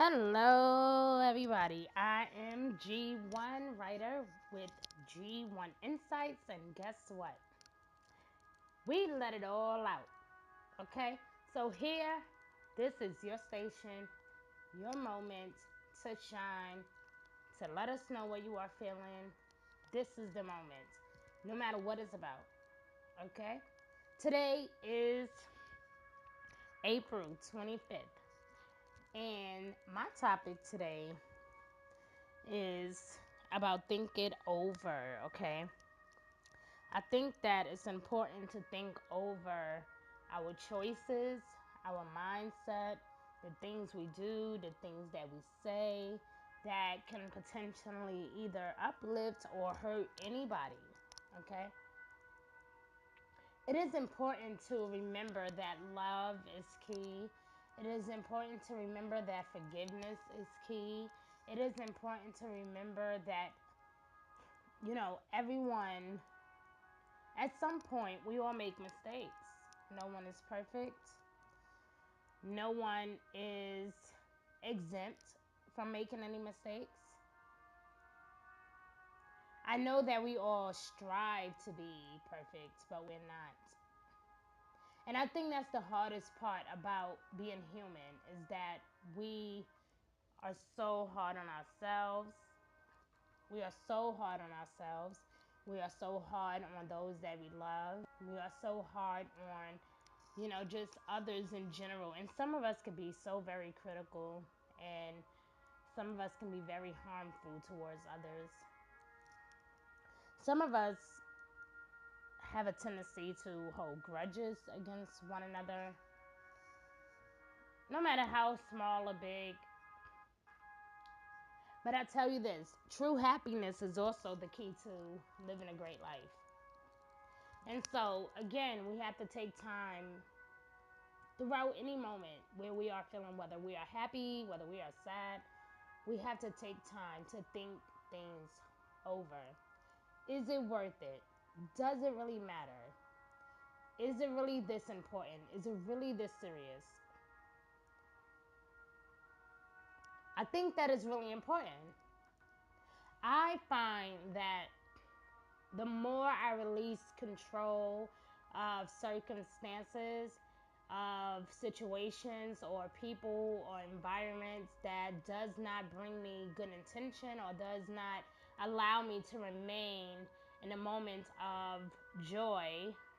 Hello, everybody. I am G1 writer with G1 Insights, and guess what? We let it all out, okay? So, here, this is your station, your moment to shine, to let us know what you are feeling. This is the moment, no matter what it's about, okay? Today is April 25th, and my topic today is about think it over, okay? I think that it's important to think over our choices, our mindset, the things we do, the things that we say that can potentially either uplift or hurt anybody, okay? It is important to remember that love is key. It is important to remember that forgiveness is key. It is important to remember that everyone, at some point, we all make mistakes. No one is perfect. No one is exempt from making any mistakes. I know that we all strive to be perfect, but we're not. And I think that's the hardest part about being human is that we are so hard on ourselves. We are so hard on ourselves. We are so hard on those that we love. We are so hard on, just others in general. And some of us can be so very critical, and some of us can be very harmful towards others. Some of us have a tendency to hold grudges against one another, no matter how small or big. But I tell you this, true happiness is also the key to living a great life. And so, again, we have to take time throughout any moment where we are feeling, whether we are happy, whether we are sad, we have to take time to think things over. Is it worth it? Does it really matter? Is it really this important? Is it really this serious? I think that is really important. I find that the more I release control of circumstances, of situations or people or environments that does not bring me good intention or does not allow me to remain in a moment of joy,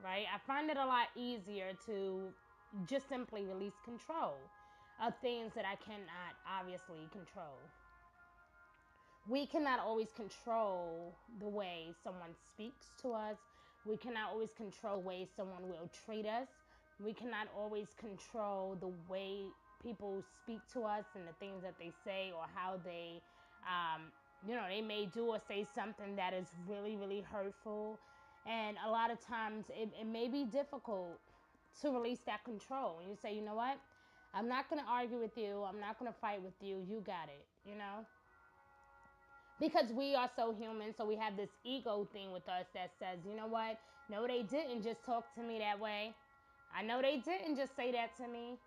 right? I find it a lot easier to just simply release control of things that I cannot obviously control. We cannot always control the way someone speaks to us. We cannot always control the way someone will treat us. We cannot always control the way people speak to us and the things that they say or how they, they may do or say something that is really, really hurtful. And a lot of times it may be difficult to release that control. And you say, you know what? I'm not going to argue with you. I'm not going to fight with you. You got it. Because we are so human, so we have this ego thing with us that says, you know what? No, they didn't just talk to me that way. I know they didn't just say that to me,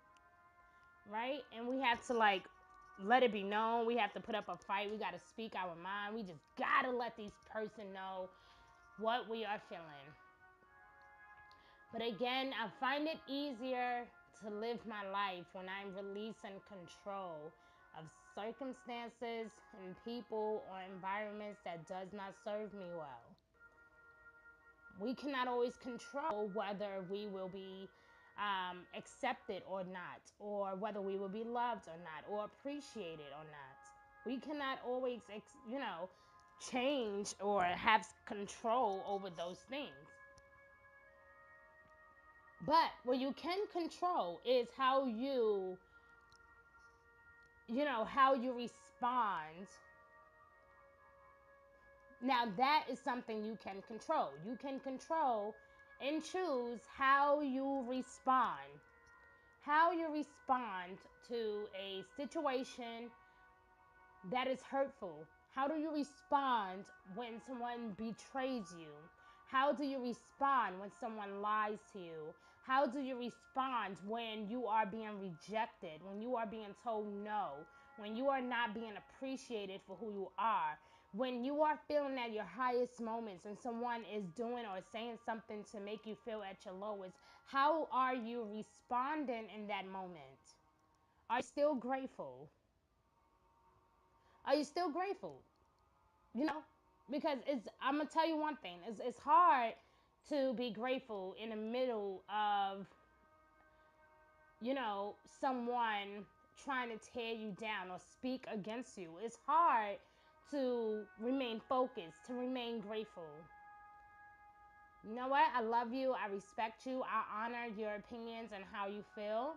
right? And we have to let it be known. We have to put up a fight. We got to speak our mind. We just got to let these person know what we are feeling. But again, I find it easier to live my life when I'm releasing control of circumstances and people or environments that does not serve me well. We cannot always control whether we will be accepted or not, or whether we will be loved or not, or appreciated or not. We cannot always, change or have control over those things. But what you can control is how you respond. Now that is something you can control. You can control and choose how you respond. How you respond to a situation that is hurtful. How do you respond when someone betrays you? How do you respond when someone lies to you? How do you respond when you are being rejected, when you are being told no, when you are not being appreciated for who you are, when you are feeling at your highest moments and someone is doing or saying something to make you feel at your lowest, how are you responding in that moment? Are you still grateful? Are you still grateful? You know, because I'm gonna tell you one thing, it's hard to be grateful in the middle of, someone trying to tear you down or speak against you. It's hard to remain focused, to remain grateful. You know what? I love you. I respect you. I honor your opinions and how you feel.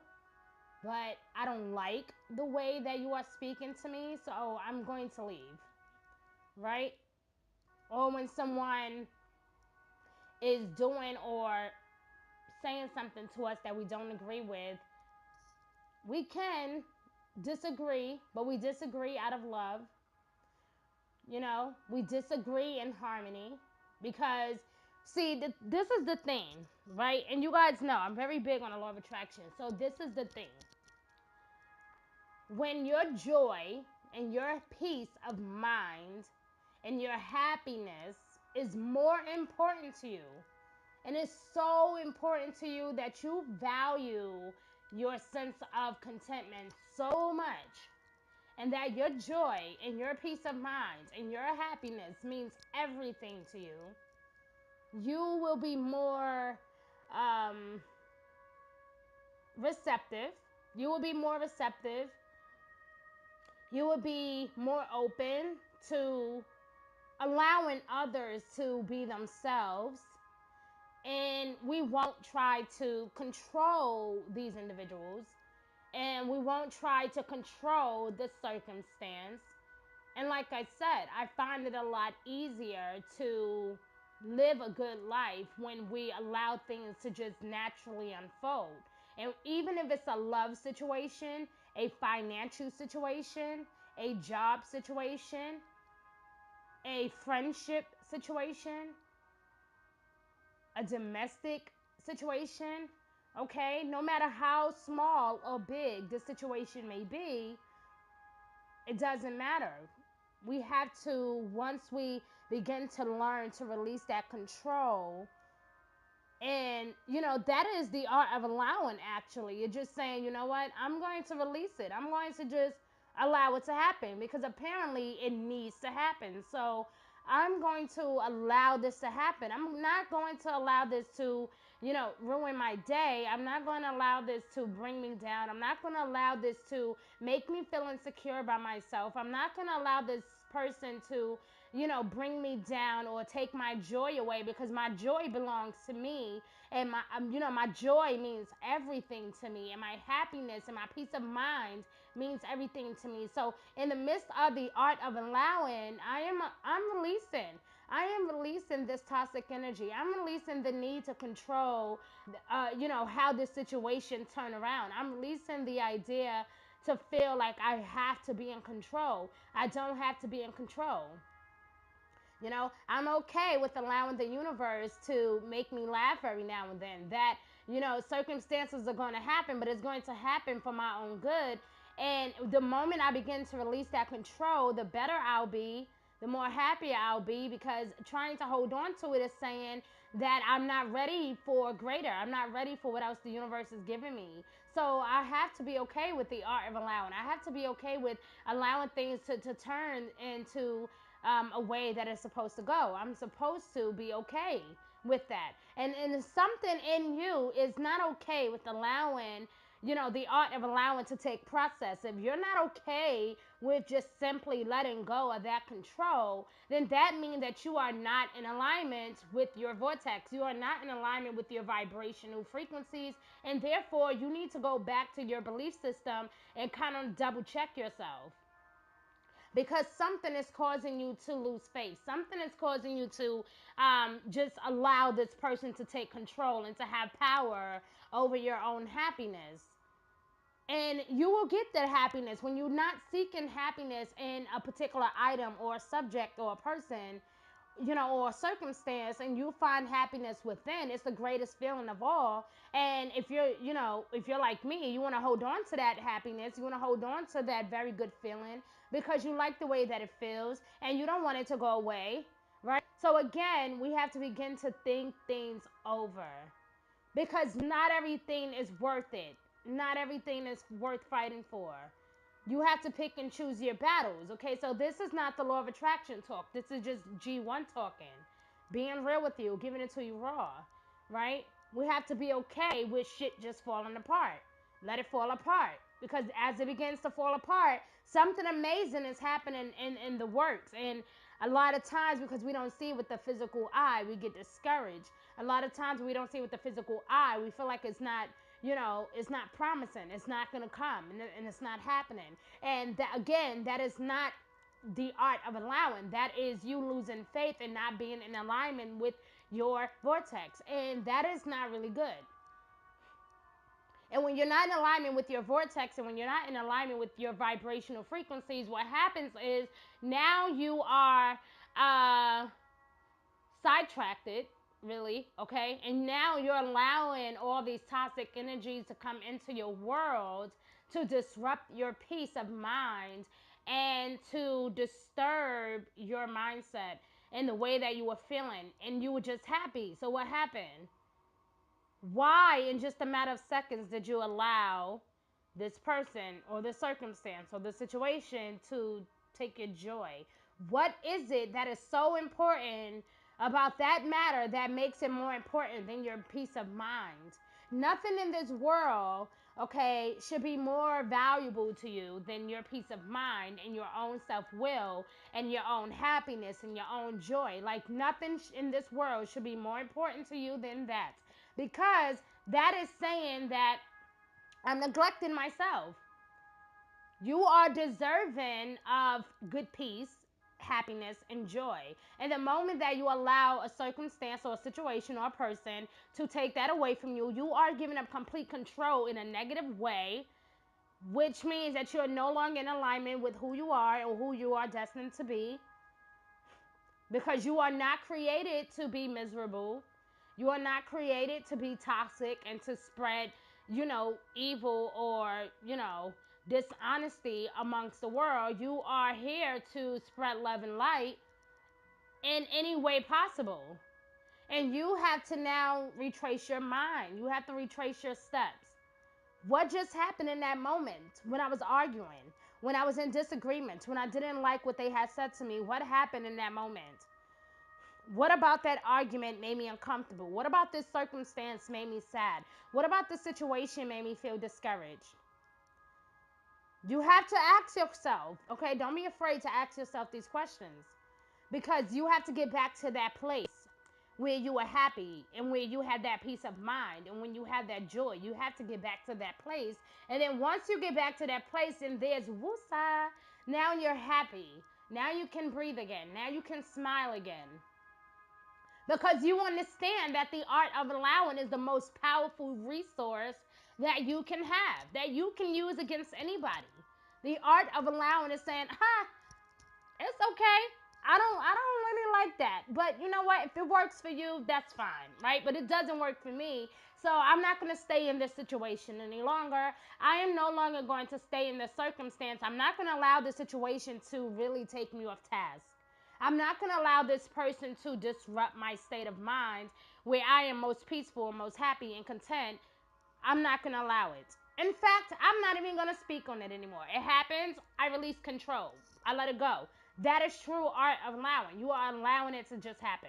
But I don't like the way that you are speaking to me, so I'm going to leave. Right? Or when someone is doing or saying something to us that we don't agree with, we can disagree, but we disagree out of love. We disagree in harmony because, see, this is the thing, right? And you guys know I'm very big on the law of attraction. So this is the thing. When your joy and your peace of mind and your happiness is more important to you, and it's so important to you that you value your sense of contentment so much, and that your joy and your peace of mind and your happiness means everything to you, you will be more receptive. You will be more receptive. You will be more open to allowing others to be themselves. And we won't try to control these individuals. And we won't try to control the circumstance. And like I said, I find it a lot easier to live a good life when we allow things to just naturally unfold. And even if it's a love situation, a financial situation, a job situation, a friendship situation, a domestic situation, okay? No matter how small or big the situation may be, it doesn't matter. We have to, once we begin to learn to release that control, and that is the art of allowing. Actually, you're just saying, you know what, I'm going to release it. I'm going to just allow it to happen because apparently it needs to happen. So I'm going to allow this to happen. I'm not going to allow this to ruin my day. I'm not going to allow this to bring me down. I'm not going to allow this to make me feel insecure by myself. I'm not going to allow this person to bring me down or take my joy away, because my joy belongs to me, and my joy means everything to me, and my happiness and my peace of mind means everything to me. So in the midst of the art of allowing, I am releasing this toxic energy. I'm releasing the need to control, how this situation turn around. I'm releasing the idea to feel like I have to be in control. I don't have to be in control. I'm okay with allowing the universe to make me laugh every now and then. That, circumstances are going to happen, but it's going to happen for my own good. And the moment I begin to release that control, the better I'll be, the more happy I'll be, because trying to hold on to it is saying that I'm not ready for greater. I'm not ready for what else the universe is giving me. So I have to be okay with the art of allowing. I have to be okay with allowing things to turn into a way that it's supposed to go. I'm supposed to be okay with that. And something in you is not okay with allowing, the art of allowing to take process. If you're not okay with just simply letting go of that control, then that means that you are not in alignment with your vortex. You are not in alignment with your vibrational frequencies, and therefore you need to go back to your belief system and kind of double check yourself. Because something is causing you to lose faith. Something is causing you to just allow this person to take control and to have power over your own happiness. And you will get that happiness when you're not seeking happiness in a particular item or a subject or a person. or circumstance, and you find happiness within, it's the greatest feeling of all. And if you're, if you're like me, you want to hold on to that happiness, you want to hold on to that very good feeling because you like the way that it feels and you don't want it to go away, right? So again, we have to begin to think things over because not everything is worth it. Not everything is worth fighting for. You have to pick and choose your battles. Okay, so this is not the law of attraction talk. This is just G1 talking. Being real with you, giving it to you raw, right? We have to be okay with shit just falling apart. Let it fall apart. Because as it begins to fall apart, something amazing is happening in the works. And a lot of times, because we don't see it with the physical eye, we get discouraged. A lot of times we don't see it with the physical eye. We feel like it's not, it's not promising. It's not going to come and it's not happening. And that, again, that is not the art of allowing. That is you losing faith and not being in alignment with your vortex. And that is not really good. And when you're not in alignment with your vortex and when you're not in alignment with your vibrational frequencies, what happens is now you are sidetracked, really, okay? And now you're allowing all these toxic energies to come into your world to disrupt your peace of mind and to disturb your mindset and the way that you were feeling. And you were just happy. So what happened? Why, in just a matter of seconds, did you allow this person or the circumstance or the situation to take your joy? What is it that is so important about that matter that makes it more important than your peace of mind? Nothing in this world, okay, should be more valuable to you than your peace of mind and your own self-will and your own happiness and your own joy. Like nothing in this world should be more important to you than that. Because that is saying that I'm neglecting myself. You are deserving of good peace, happiness, and joy. And the moment that you allow a circumstance or a situation or a person to take that away from you, you are giving up complete control in a negative way, which means that you're no longer in alignment with who you are or who you are destined to be. Because you are not created to be miserable. You are not created to be toxic and to spread, evil or, dishonesty amongst the world. You are here to spread love and light in any way possible. And you have to now retrace your mind. You have to retrace your steps. What just happened in that moment when I was arguing, when I was in disagreement, when I didn't like what they had said to me? What happened in that moment? What about that argument made me uncomfortable? What about this circumstance made me sad? What about this situation made me feel discouraged? You have to ask yourself, okay? Don't be afraid to ask yourself these questions because you have to get back to that place where you were happy and where you had that peace of mind and when you had that joy. You have to get back to that place. And then once you get back to that place and there's woosah, now you're happy. Now you can breathe again. Now you can smile again. Because you understand that the art of allowing is the most powerful resource that you can have, that you can use against anybody. The art of allowing is saying, it's okay. I don't really like that. But you know what? If it works for you, that's fine, right? But it doesn't work for me. So I'm not going to stay in this situation any longer. I am no longer going to stay in this circumstance. I'm not going to allow the situation to really take me off task. I'm not going to allow this person to disrupt my state of mind where I am most peaceful, most happy, and content. I'm not going to allow it. In fact, I'm not even going to speak on it anymore. It happens. I release control. I let it go. That is true art of allowing. You are allowing it to just happen.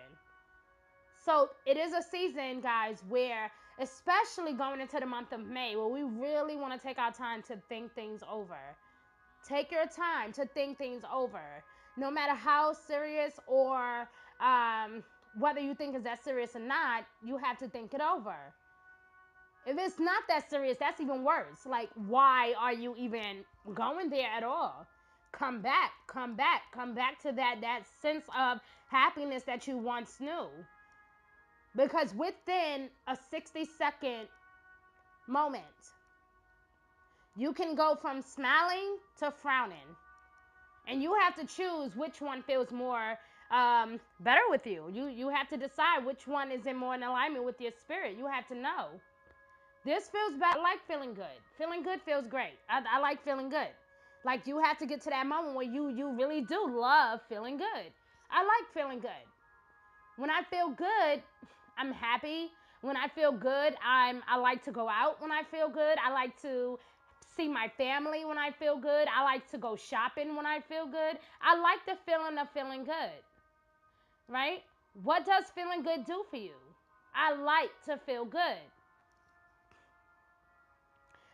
So it is a season, guys, where especially going into the month of May, where we really want to take our time to think things over. Take your time to think things over. No matter how serious or whether you think it's that serious or not, you have to think it over. If it's not that serious, that's even worse. Like, why are you even going there at all? Come back to that sense of happiness that you once knew. Because within a 60-second moment, you can go from smiling to frowning. And you have to choose which one feels more better with you. You have to decide which one is in more in alignment with your spirit. You have to know. This feels bad. I like feeling good. Feeling good feels great. I like feeling good. Like, you have to get to that moment where you really do love feeling good. I like feeling good. When I feel good, I'm happy. When I feel good, I like to go out when I feel good. I like to see my family when I feel good. I like to go shopping when I feel good. I like the feeling of feeling good. Right? What does feeling good do for you? I like to feel good.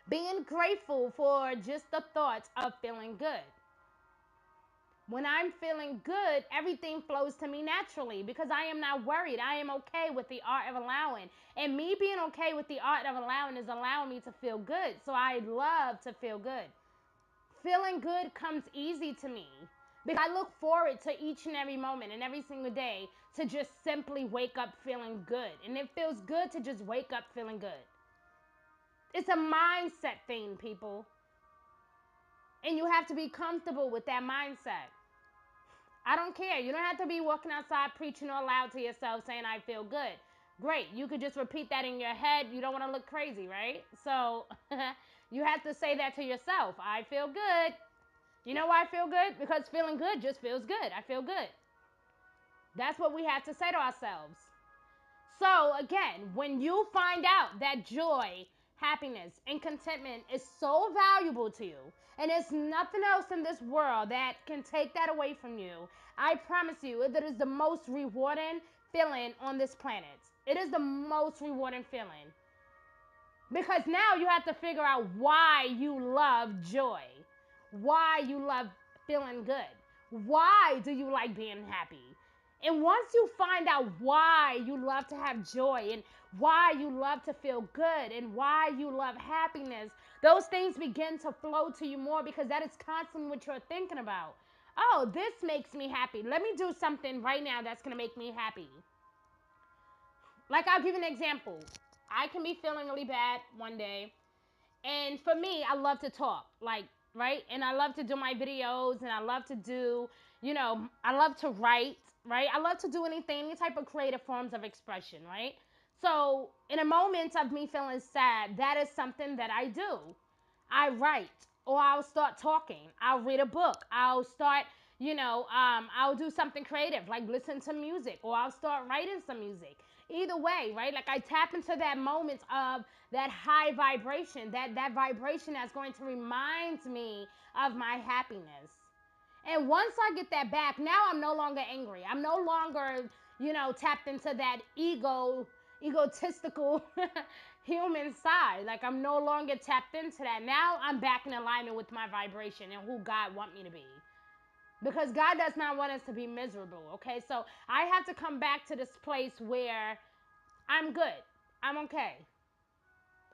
Being grateful for just the thoughts of feeling good. When I'm feeling good, everything flows to me naturally because I am not worried. I am okay with the art of allowing. And me being okay with the art of allowing is allowing me to feel good. So I love to feel good. Feeling good comes easy to me because I look forward to each and every moment and every single day to just simply wake up feeling good. And it feels good to just wake up feeling good. It's a mindset thing, people. And you have to be comfortable with that mindset. I don't care. You don't have to be walking outside preaching all loud to yourself saying, I feel good. Great. You could just repeat that in your head. You don't want to look crazy, right? So you have to say that to yourself. I feel good. You know why I feel good? Because feeling good just feels good. I feel good. That's what we have to say to ourselves. So again, when you find out that joy, happiness, and contentment is so valuable to you, and there's nothing else in this world that can take that away from you, I promise you that is the most rewarding feeling on this planet. It is the most rewarding feeling. Because now you have to figure out why you love joy, why you love feeling good, why do you like being happy. And once you find out why you love to have joy and why you love to feel good and why you love happiness, those things begin to flow to you more because that is constantly what you're thinking about. Oh, this makes me happy. Let me do something right now that's going to make me happy. Like, I'll give you an example. I can be feeling really bad one day. And for me, I love to talk, like, right? And I love to do my videos and I love to do, I love to write, right? I love to do anything, any type of creative forms of expression, right? So in a moment of me feeling sad, that is something that I do. I write, or I'll start talking. I'll read a book. I'll start, I'll do something creative, like listen to music, or I'll start writing some music. Either way, right? Like, I tap into that moment of that high vibration, that vibration that's going to remind me of my happiness. And once I get that back, now I'm no longer angry. I'm no longer, tapped into that egotistical human side. Like, I'm no longer tapped into that. Now I'm back in alignment with my vibration and who God wants me to be. Because God does not want us to be miserable, okay? So I have to come back to this place where I'm good. I'm okay.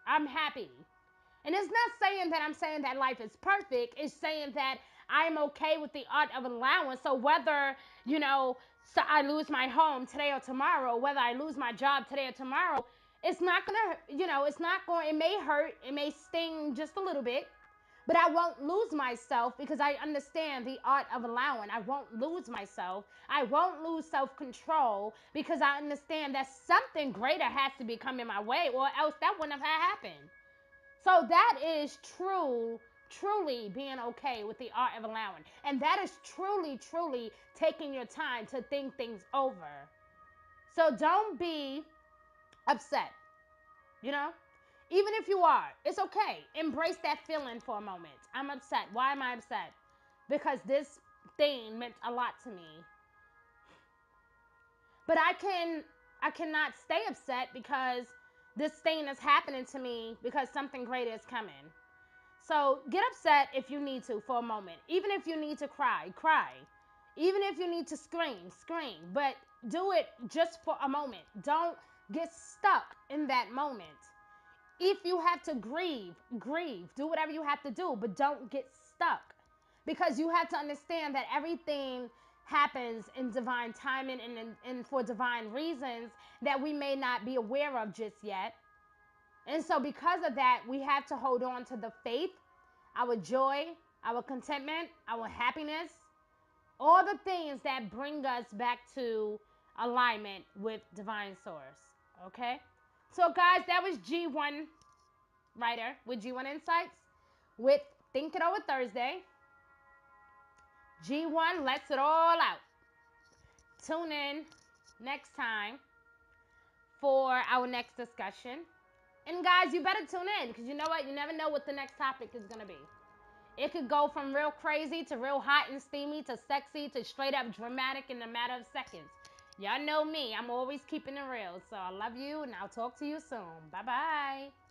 I'm happy. And it's not saying that I'm saying that life is perfect. It's saying that I'm okay with the art of allowance. So whether, so I lose my home today or tomorrow, whether I lose my job today or tomorrow, it's not going to, it may hurt. It may sting just a little bit. But I won't lose myself because I understand the art of allowing. I won't lose myself. I won't lose self-control because I understand that something greater has to be coming my way, or else that wouldn't have happened. So that is truly being okay with the art of allowing. And that is truly taking your time to think things over. So don't be upset, you know? Even if you are, it's okay. Embrace that feeling for a moment. I'm upset. Why am I upset? Because this thing meant a lot to me. But I cannot stay upset because this thing is happening to me because something greater is coming. So get upset if you need to for a moment. Even if you need to cry, cry. Even if you need to scream, scream. But do it just for a moment. Don't get stuck in that moment. If you have to grieve, grieve. Do whatever you have to do, but don't get stuck. Because you have to understand that everything happens in divine timing and for divine reasons that we may not be aware of just yet. And so because of that, we have to hold on to the faith, our joy, our contentment, our happiness, all the things that bring us back to alignment with divine source. Okay? So, guys, that was G1 Writer with G1 Insights with Think It Over Thursday. G1 lets it all out. Tune in next time for our next discussion. And guys, you better tune in because you know what? You never know what the next topic is going to be. It could go from real crazy to real hot and steamy to sexy to straight up dramatic in a matter of seconds. Y'all know me. I'm always keeping it real. So I love you and I'll talk to you soon. Bye-bye.